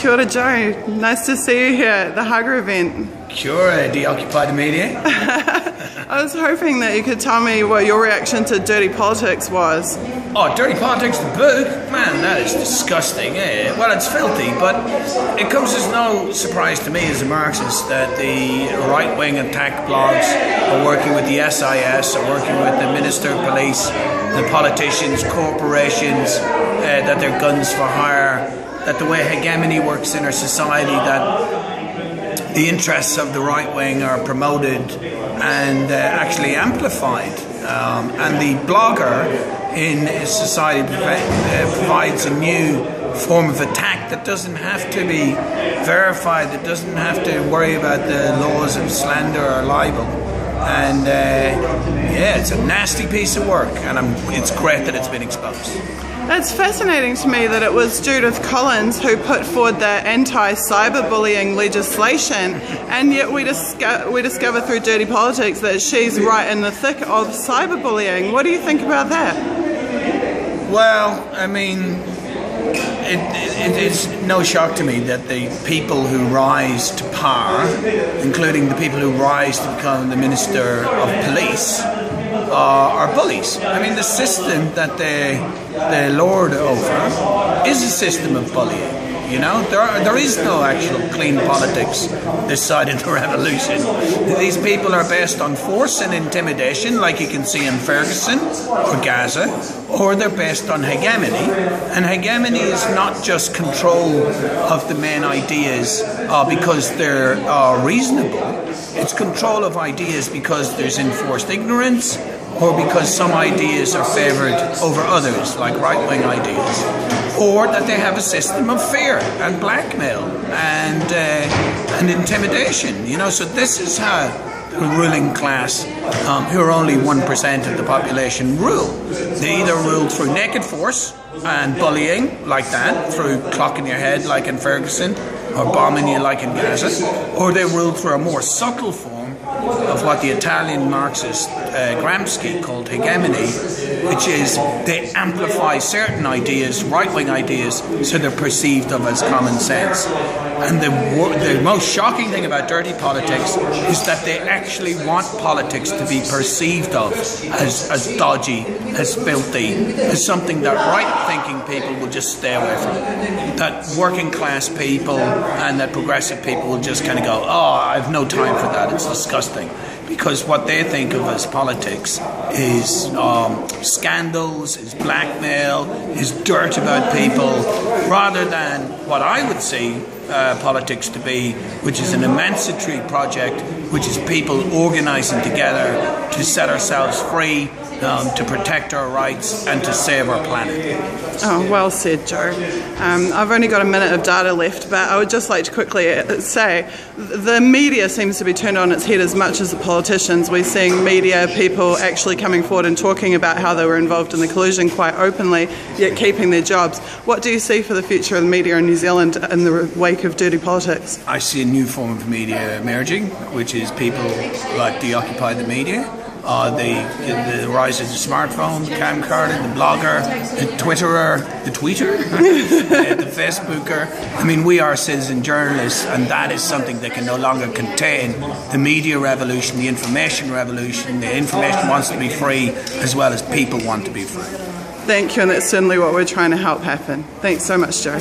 Kia ora, Joe. Nice to see you here at the Haga event. Kia ora, Deoccupy the Media. I was hoping that you could tell me what your reaction to Dirty Politics was. Oh, Dirty Politics, the book? Man, that is disgusting. Eh? Well, it's filthy, but it comes as no surprise to me as a Marxist that the right-wing attack blogs are working with the SIS, are working with the Minister of Police, the politicians, corporations, that they're guns for hire, that the way hegemony works in our society, that the interests of the right wing are promoted and actually amplified. And the blogger in society provides a new form of attack that doesn't have to be verified, that doesn't have to worry about the laws of slander or libel. And yeah, it's a nasty piece of work, and it's great that it's been exposed. It's fascinating to me that it was Judith Collins who put forward the anti-cyberbullying legislation, and yet we discover through Dirty Politics that she's right in the thick of cyberbullying. What do you think about that? Well, I mean, it's no shock to me that the people who rise to power, including the people who rise to become the Minister of Police, are bullies. I mean, the system that they lord over is a system of bullying. You know, there is no actual clean politics this side of the revolution. These people are based on force and intimidation, like you can see in Ferguson or Gaza, or they're based on hegemony. And hegemony is not just control of the main ideas because they're reasonable. It's control of ideas because there's enforced ignorance, or because some ideas are favoured over others, like right-wing ideas, or that they have a system of fear and blackmail and intimidation. You know, so this is how the ruling class, who are only 1% of the population, rule. They either rule through naked force and bullying, like that, through clocking your head, like in Ferguson, or bombing you, like in Gaza, or they rule through a more subtle form of what the Italian Marxist Gramsci called hegemony, which is they amplify certain ideas, right-wing ideas, so they're perceived of as common sense. And the most shocking thing about Dirty Politics is that they actually want politics to be perceived of as dodgy, as filthy, as something that right-thinking people will just stay away from. That working class people and that progressive people will just kind of go, oh, I have no time for that, it's disgusting. Because what they think of as politics is scandals, is blackmail, is dirt about people, rather than what I would see politics to be, which is an emancipatory project, which is people organising together to set ourselves free, to protect our rights and to save our planet. Oh, well said, Joe. I've only got a minute of data left, but I would just like to quickly say the media seems to be turned on its head as much as the politicians. We're seeing media people actually coming forward and talking about how they were involved in the collusion quite openly, yet keeping their jobs. What do you see for the future of the media in New Zealand in the wake of Dirty Politics? I see a new form of media emerging, which is people like Deoccupy the Media. The rise of the smartphone, the camcorder, the blogger, the Twitterer, the Facebooker. I mean, we are citizen journalists, and that is something that can no longer contain the media revolution, the information revolution. The information wants to be free as well as people want to be free. Thank you, and that's certainly what we're trying to help happen. Thanks so much, Joe.